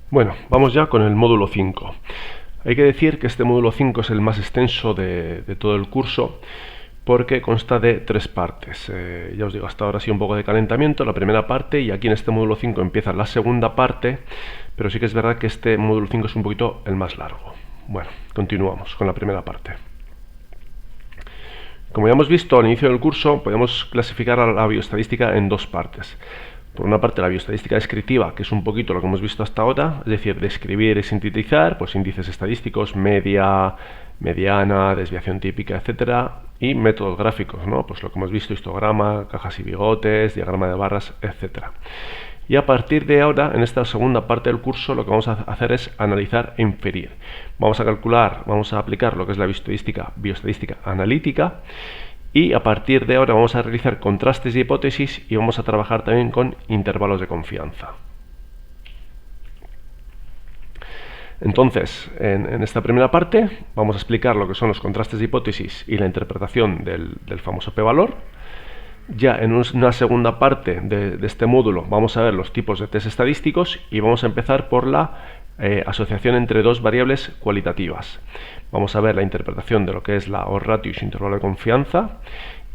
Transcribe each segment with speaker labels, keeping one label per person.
Speaker 1: Bueno, vamos ya con el módulo 5. Hay que decir que este módulo 5 es el más extenso de todo el curso porque consta de 3 partes. Ya os digo, hasta ahora ha sido un poco de calentamiento, la primera parte, y aquí en este módulo 5 empieza la segunda parte, pero sí que es verdad que este módulo 5 es un poquito el más largo. Bueno, continuamos con la primera parte. Como ya hemos visto al inicio del curso, podemos clasificar a la bioestadística en 2 partes. Por una parte, la bioestadística descriptiva, que es un poquito lo que hemos visto hasta ahora, es decir, describir y sintetizar pues índices estadísticos, media, mediana, desviación típica, etcétera, y métodos gráficos, ¿no? Pues lo que hemos visto, histograma, cajas y bigotes, diagrama de barras, etcétera. Y a partir de ahora, en esta segunda parte del curso, lo que vamos a hacer es analizar e inferir. Vamos a calcular, vamos a aplicar lo que es la bioestadística analítica, y a partir de ahora vamos a realizar contrastes de hipótesis y vamos a trabajar también con intervalos de confianza. Entonces, en esta primera parte vamos a explicar lo que son los contrastes de hipótesis y la interpretación del famoso p-valor. Ya en una segunda parte de este módulo vamos a ver los tipos de test estadísticos y vamos a empezar por la asociación entre dos variables cualitativas. Vamos a ver la interpretación de lo que es la odds ratio y su intervalo de confianza,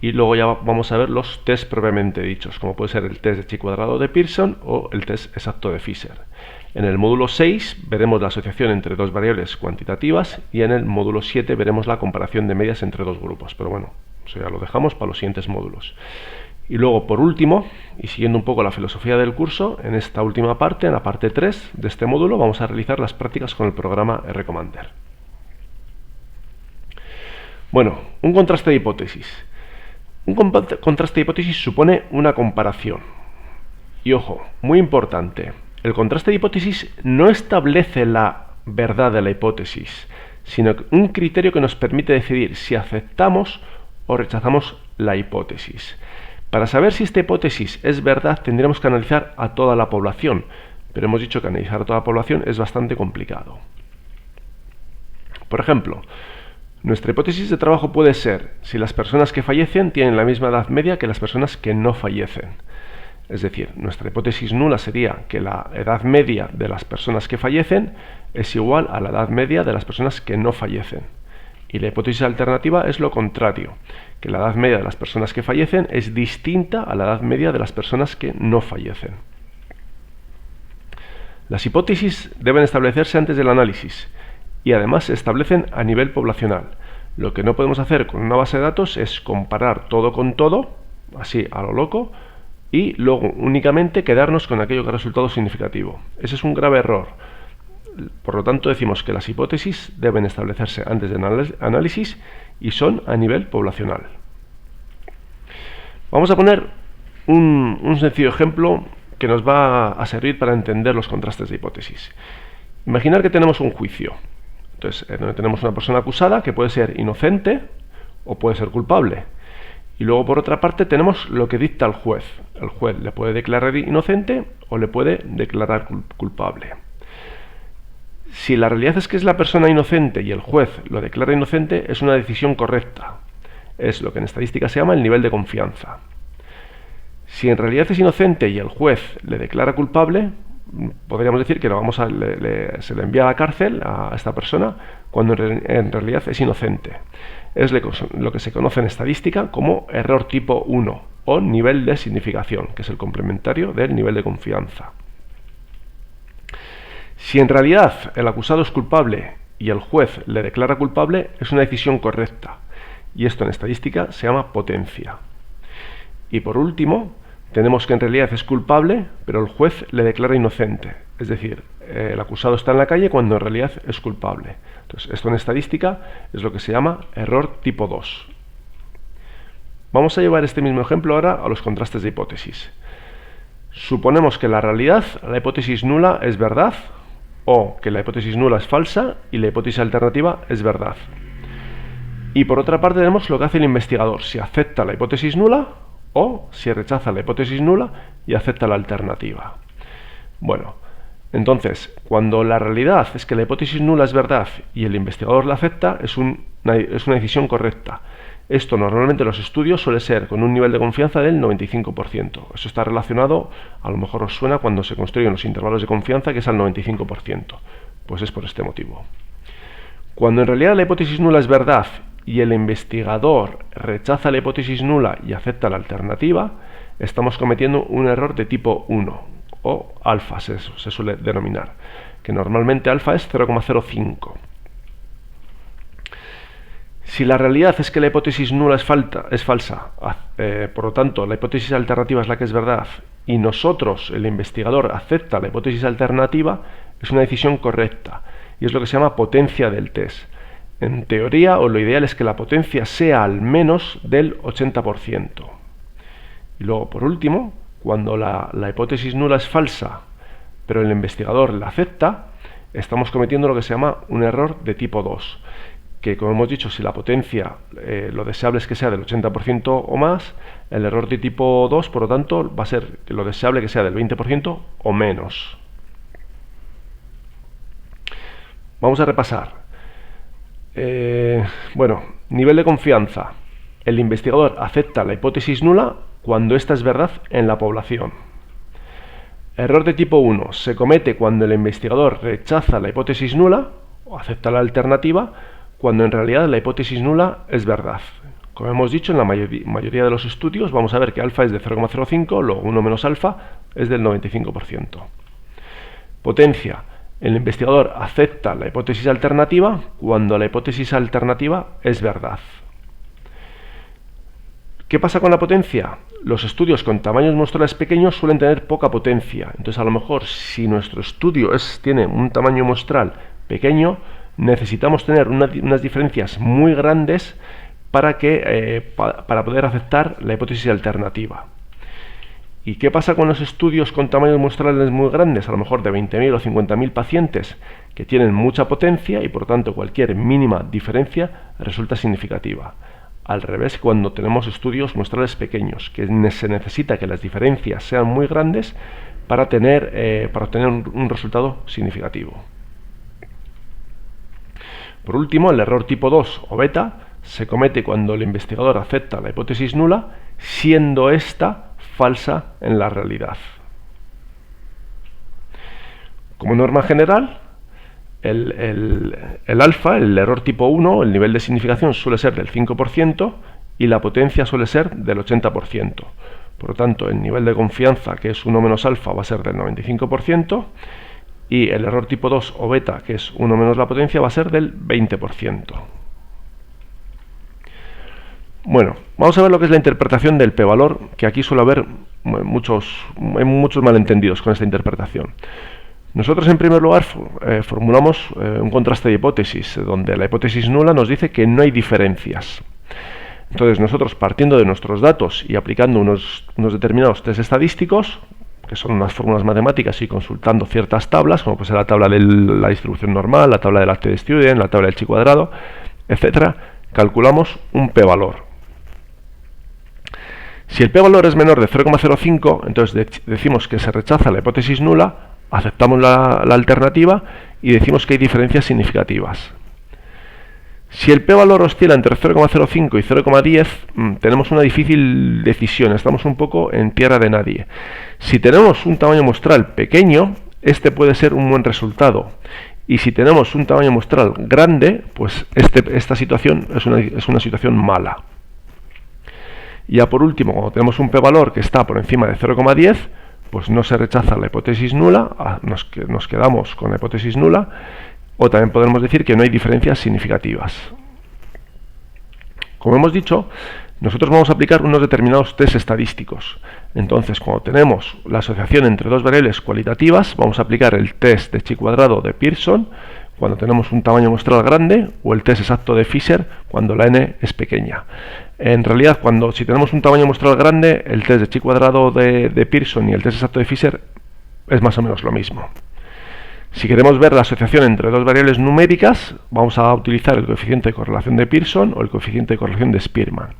Speaker 1: y luego ya vamos a ver los test propiamente dichos, como puede ser el test de chi-cuadrado de Pearson o el test exacto de Fisher. En el módulo 6 veremos la asociación entre dos variables cuantitativas, y en el módulo 7 veremos la comparación de medias entre dos grupos, pero bueno, eso ya lo dejamos para los siguientes módulos. Y luego, por último, y siguiendo un poco la filosofía del curso, en esta última parte, en la parte 3 de este módulo, vamos a realizar las prácticas con el programa RCommander. Bueno, un contraste de hipótesis. Un contraste de hipótesis supone una comparación. Y ojo, muy importante, el contraste de hipótesis no establece la verdad de la hipótesis, sino un criterio que nos permite decidir si aceptamos o rechazamos la hipótesis. Para saber si esta hipótesis es verdad, tendríamos que analizar a toda la población, pero hemos dicho que analizar a toda la población es bastante complicado. Por ejemplo, nuestra hipótesis de trabajo puede ser si las personas que fallecen tienen la misma edad media que las personas que no fallecen. Es decir, nuestra hipótesis nula sería que la edad media de las personas que fallecen es igual a la edad media de las personas que no fallecen. Y la hipótesis alternativa es lo contrario, que la edad media de las personas que fallecen es distinta a la edad media de las personas que no fallecen. Las hipótesis deben establecerse antes del análisis, y además se establecen a nivel poblacional. Lo que no podemos hacer con una base de datos es comparar todo con todo, así a lo loco, y luego únicamente quedarnos con aquello que ha resultado significativo. Ese es un grave error. Por lo tanto, decimos que las hipótesis deben establecerse antes del análisis y son a nivel poblacional. Vamos a poner un sencillo ejemplo que nos va a servir para entender los contrastes de hipótesis. Imaginar que tenemos un juicio. Entonces, donde tenemos una persona acusada que puede ser inocente o puede ser culpable. Y luego, por otra parte, tenemos lo que dicta el juez. El juez le puede declarar inocente o le puede declarar culpable. Si la realidad es que es la persona inocente y el juez lo declara inocente, es una decisión correcta. Es lo que en estadística se llama el nivel de confianza. Si en realidad es inocente y el juez le declara culpable, podríamos decir que se le envía a la cárcel a esta persona cuando en realidad es inocente. Es lo que se conoce en estadística como error tipo 1 o nivel de significación, que es el complementario del nivel de confianza. Si en realidad el acusado es culpable y el juez le declara culpable, es una decisión correcta, y esto en estadística se llama potencia. Y por último, tenemos que en realidad es culpable, pero el juez le declara inocente, es decir, el acusado está en la calle cuando en realidad es culpable. Entonces, esto en estadística es lo que se llama error tipo 2. Vamos a llevar este mismo ejemplo ahora a los contrastes de hipótesis. Suponemos que la realidad, la hipótesis nula es verdad, o que la hipótesis nula es falsa y la hipótesis alternativa es verdad. Y por otra parte tenemos lo que hace el investigador, si acepta la hipótesis nula o si rechaza la hipótesis nula y acepta la alternativa. Bueno, entonces, cuando la realidad es que la hipótesis nula es verdad y el investigador la acepta, es una decisión correcta. Esto normalmente en los estudios suele ser con un nivel de confianza del 95%. Eso está relacionado, a lo mejor os suena cuando se construyen los intervalos de confianza, que es al 95%. Pues es por este motivo. Cuando en realidad la hipótesis nula es verdad y el investigador rechaza la hipótesis nula y acepta la alternativa, estamos cometiendo un error de tipo 1, o alfa se suele denominar, que normalmente alfa es 0,05. Si la realidad es que la hipótesis nula es falsa, por lo tanto la hipótesis alternativa es la que es verdad, y nosotros, el investigador, acepta la hipótesis alternativa, es una decisión correcta, y es lo que se llama potencia del test. En teoría, o lo ideal es que la potencia sea al menos del 80%. Y luego, por último, cuando la hipótesis nula es falsa, pero el investigador la acepta, estamos cometiendo lo que se llama un error de tipo 2, que, como hemos dicho, si la potencia, lo deseable es que sea del 80% o más, el error de tipo 2, por lo tanto, va a ser lo deseable que sea del 20% o menos. Vamos a repasar. Bueno, nivel de confianza. El investigador acepta la hipótesis nula cuando ésta es verdad en la población. Error de tipo 1. Se comete cuando el investigador rechaza la hipótesis nula o acepta la alternativa cuando en realidad la hipótesis nula es verdad. Como hemos dicho, en la mayoría de los estudios vamos a ver que alfa es de 0,05, luego 1 menos alfa es del 95%. Potencia. El investigador acepta la hipótesis alternativa cuando la hipótesis alternativa es verdad. ¿Qué pasa con la potencia? Los estudios con tamaños muestrales pequeños suelen tener poca potencia. Entonces, a lo mejor, si nuestro estudio tiene un tamaño muestral pequeño, necesitamos tener unas diferencias muy grandes para poder aceptar la hipótesis alternativa. ¿Y qué pasa con los estudios con tamaños muestrales muy grandes? A lo mejor de 20.000 o 50.000 pacientes que tienen mucha potencia y por tanto cualquier mínima diferencia resulta significativa. Al revés, cuando tenemos estudios muestrales pequeños, que se necesita que las diferencias sean muy grandes para obtener un resultado significativo. Por último, el error tipo 2 o beta se comete cuando el investigador acepta la hipótesis nula, siendo esta falsa en la realidad. Como norma general, el alfa, el error tipo 1, el nivel de significación suele ser del 5% y la potencia suele ser del 80%. Por lo tanto, el nivel de confianza, que es 1 menos alfa, va a ser del 95%, y el error tipo 2 o beta, que es 1 menos la potencia, va a ser del 20%. Bueno, vamos a ver lo que es la interpretación del p-valor, que aquí suele haber muchos malentendidos con esta interpretación. Nosotros, en primer lugar, formulamos un contraste de hipótesis, donde la hipótesis nula nos dice que no hay diferencias. Entonces, nosotros, partiendo de nuestros datos y aplicando unos determinados test estadísticos, que son unas fórmulas matemáticas, y consultando ciertas tablas, como puede ser la tabla de la distribución normal, la tabla del t-student, la tabla del chi cuadrado, etcétera, calculamos un p-valor. Si el p-valor es menor de 0,05, entonces decimos que se rechaza la hipótesis nula, aceptamos la alternativa y decimos que hay diferencias significativas. Si el p-valor oscila entre 0,05 y 0,10, tenemos una difícil decisión, estamos un poco en tierra de nadie. Si tenemos un tamaño muestral pequeño, este puede ser un buen resultado. Y si tenemos un tamaño muestral grande, pues esta situación es una situación mala. Ya por último, cuando tenemos un p-valor que está por encima de 0,10, pues no se rechaza la hipótesis nula, nos quedamos con la hipótesis nula, o también podemos decir que no hay diferencias significativas. Como hemos dicho, nosotros vamos a aplicar unos determinados test estadísticos. Entonces, cuando tenemos la asociación entre dos variables cualitativas, vamos a aplicar el test de chi cuadrado de Pearson cuando tenemos un tamaño muestral grande, o el test exacto de Fisher cuando la n es pequeña. En realidad, si tenemos un tamaño muestral grande, el test de chi cuadrado de Pearson y el test exacto de Fisher es más o menos lo mismo. Si queremos ver la asociación entre dos variables numéricas, vamos a utilizar el coeficiente de correlación de Pearson o el coeficiente de correlación de Spearman.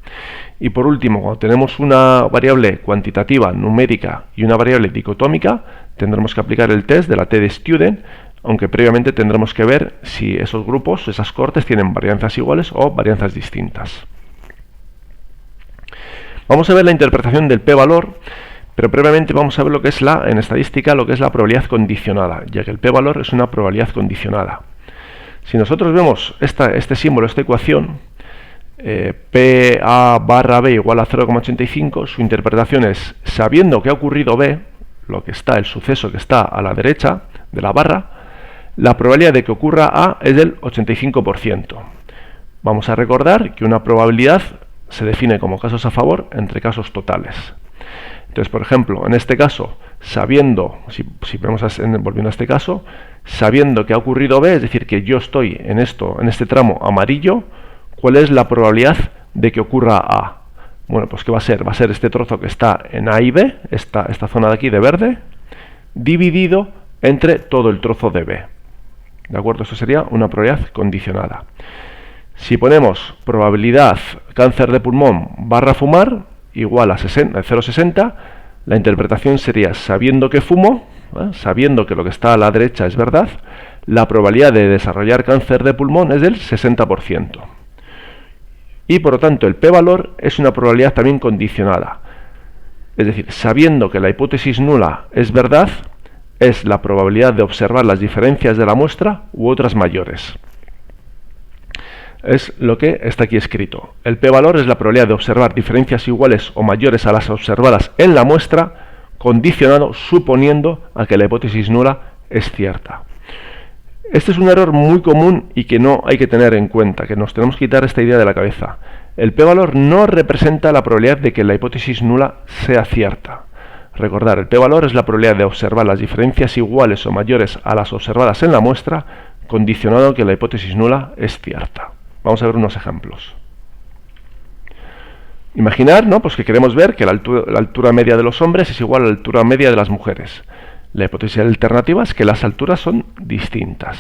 Speaker 1: Y por último, cuando tenemos una variable cuantitativa numérica y una variable dicotómica, tendremos que aplicar el test de la t-student, aunque previamente tendremos que ver si esos grupos, esas cohortes, tienen varianzas iguales o varianzas distintas. Vamos a ver la interpretación del p-valor, pero previamente vamos a ver lo que es en estadística, lo que es la probabilidad condicionada, ya que el p-valor es una probabilidad condicionada. Si nosotros vemos este símbolo, esta ecuación, PA barra B igual a 0,85, su interpretación es, sabiendo que ha ocurrido B, el suceso que está a la derecha de la barra, la probabilidad de que ocurra A es del 85%. Vamos a recordar que una probabilidad se define como casos a favor entre casos totales. Entonces, por ejemplo, en este caso, sabiendo, si vemos volviendo a este caso, sabiendo que ha ocurrido B, es decir, que yo estoy en este tramo amarillo, ¿cuál es la probabilidad de que ocurra A? Bueno, pues ¿qué va a ser? Va a ser este trozo que está en A y B, esta zona de aquí de verde, dividido entre todo el trozo de B. ¿De acuerdo? Eso sería una probabilidad condicionada. Si ponemos probabilidad cáncer de pulmón barra fumar igual a 0,60, la interpretación sería, sabiendo que fumo, sabiendo que lo que está a la derecha es verdad, la probabilidad de desarrollar cáncer de pulmón es del 60%. Y por lo tanto el p-valor es una probabilidad también condicionada. Es decir, sabiendo que la hipótesis nula es verdad, es la probabilidad de observar las diferencias de la muestra u otras mayores. Es lo que está aquí escrito. El p-valor es la probabilidad de observar diferencias iguales o mayores a las observadas en la muestra, condicionado suponiendo a que la hipótesis nula es cierta. Este es un error muy común y que no hay que tener en cuenta, que nos tenemos que quitar esta idea de la cabeza. El p-valor no representa la probabilidad de que la hipótesis nula sea cierta. Recordar, el p-valor es la probabilidad de observar las diferencias iguales o mayores a las observadas en la muestra, condicionado a que la hipótesis nula es cierta. Vamos a ver unos ejemplos. Imaginar, ¿no?, pues que queremos ver que la altura media de los hombres es igual a la altura media de las mujeres. La hipótesis alternativa es que las alturas son distintas.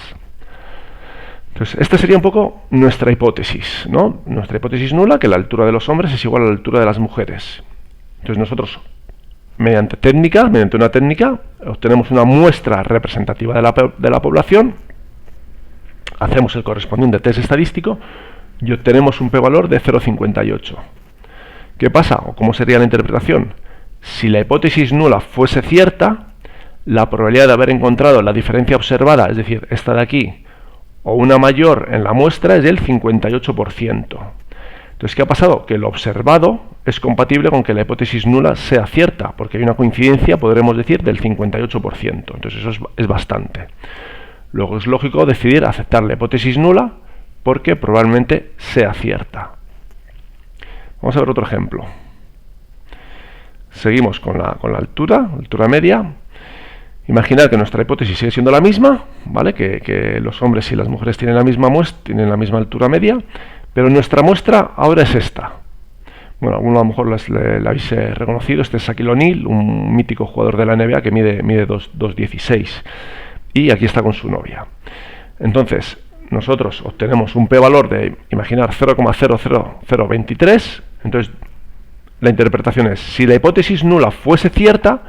Speaker 1: Entonces, esta sería un poco nuestra hipótesis, ¿no? Nuestra hipótesis nula, que la altura de los hombres es igual a la altura de las mujeres. Entonces nosotros, mediante una técnica, obtenemos una muestra representativa de la población, hacemos el correspondiente test estadístico y obtenemos un p-valor de 0,58. ¿Qué pasa? ¿O cómo sería la interpretación? Si la hipótesis nula fuese cierta, la probabilidad de haber encontrado la diferencia observada, es decir, esta de aquí, o una mayor en la muestra, es del 58%. Entonces, ¿qué ha pasado? Que lo observado es compatible con que la hipótesis nula sea cierta, porque hay una coincidencia, podremos decir, del 58%. Entonces, eso es bastante. Luego es lógico decidir aceptar la hipótesis nula porque probablemente sea cierta. Vamos a ver otro ejemplo. Seguimos con la altura media. Imaginar que nuestra hipótesis sigue siendo la misma, ¿vale? Que los hombres y las mujeres tienen la misma altura media, pero nuestra muestra ahora es esta. Bueno, alguno a lo mejor la habéis reconocido. Este es Shaquille O'Neal, un mítico jugador de la NBA que mide 2,16. Y aquí está con su novia. Entonces, nosotros obtenemos un p-valor de, imaginar, 0,00023. Entonces, la interpretación es, si la hipótesis nula fuese cierta,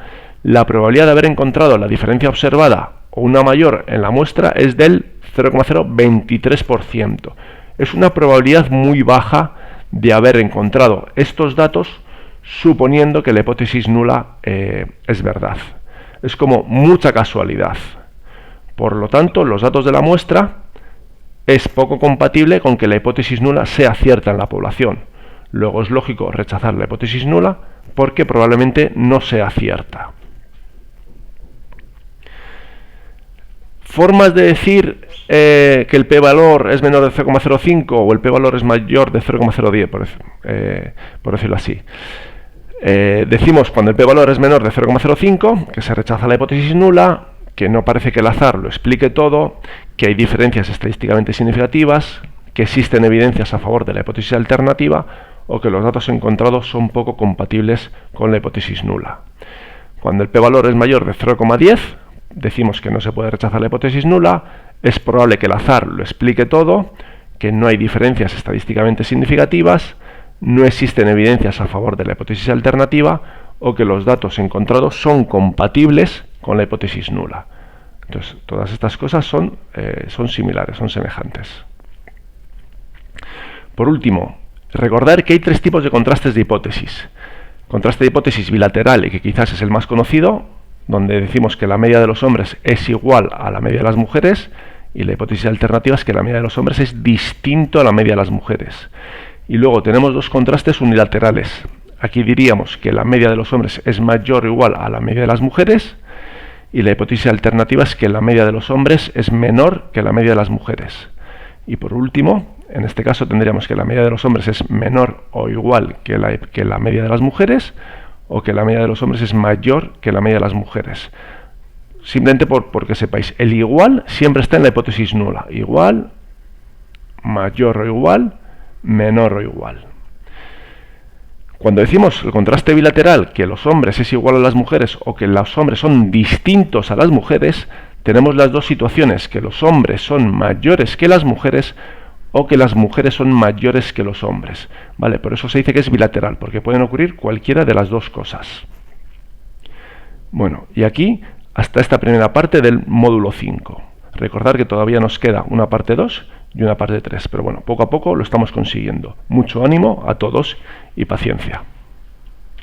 Speaker 1: la probabilidad de haber encontrado la diferencia observada o una mayor en la muestra es del 0,023%. Es una probabilidad muy baja de haber encontrado estos datos suponiendo que la hipótesis nula es verdad. Es como mucha casualidad. Por lo tanto, los datos de la muestra es poco compatible con que la hipótesis nula sea cierta en la población. Luego es lógico rechazar la hipótesis nula porque probablemente no sea cierta. Formas de decir que el p-valor es menor de 0,05 o el p-valor es mayor de 0,010, por decirlo así. Decimos cuando el p-valor es menor de 0,05 que se rechaza la hipótesis nula, que no parece que el azar lo explique todo, que hay diferencias estadísticamente significativas, que existen evidencias a favor de la hipótesis alternativa o que los datos encontrados son poco compatibles con la hipótesis nula. Cuando el p-valor es mayor de 0,10, decimos que no se puede rechazar la hipótesis nula, es probable que el azar lo explique todo, que no hay diferencias estadísticamente significativas, no existen evidencias a favor de la hipótesis alternativa o que los datos encontrados son compatibles con la hipótesis nula. Entonces, todas estas cosas son similares, son semejantes. Por último, recordar que hay tres tipos de contrastes de hipótesis. Contraste de hipótesis bilateral, y que quizás es el más conocido, donde decimos que la media de los hombres es igual a la media de las mujeres, y la hipótesis alternativa es que la media de los hombres es distinto a la media de las mujeres. Y luego tenemos dos contrastes unilaterales. Aquí diríamos que la media de los hombres es mayor o igual a la media de las mujeres, y la hipótesis alternativa es que la media de los hombres es menor que la media de las mujeres. Y por último, en este caso tendríamos que la media de los hombres es menor o igual que la media de las mujeres, o que la media de los hombres es mayor que la media de las mujeres. Simplemente porque sepáis, el igual siempre está en la hipótesis nula. Igual, mayor o igual, menor o igual. Cuando decimos el contraste bilateral, que los hombres es igual a las mujeres o que los hombres son distintos a las mujeres, tenemos las dos situaciones, que los hombres son mayores que las mujeres o que las mujeres son mayores que los hombres. ¿Vale? Por eso se dice que es bilateral, porque pueden ocurrir cualquiera de las dos cosas. Bueno, y aquí hasta esta primera parte del módulo 5. Recordad que todavía nos queda una parte 2 y una parte 3, pero bueno, poco a poco lo estamos consiguiendo. Mucho ánimo a todos y paciencia.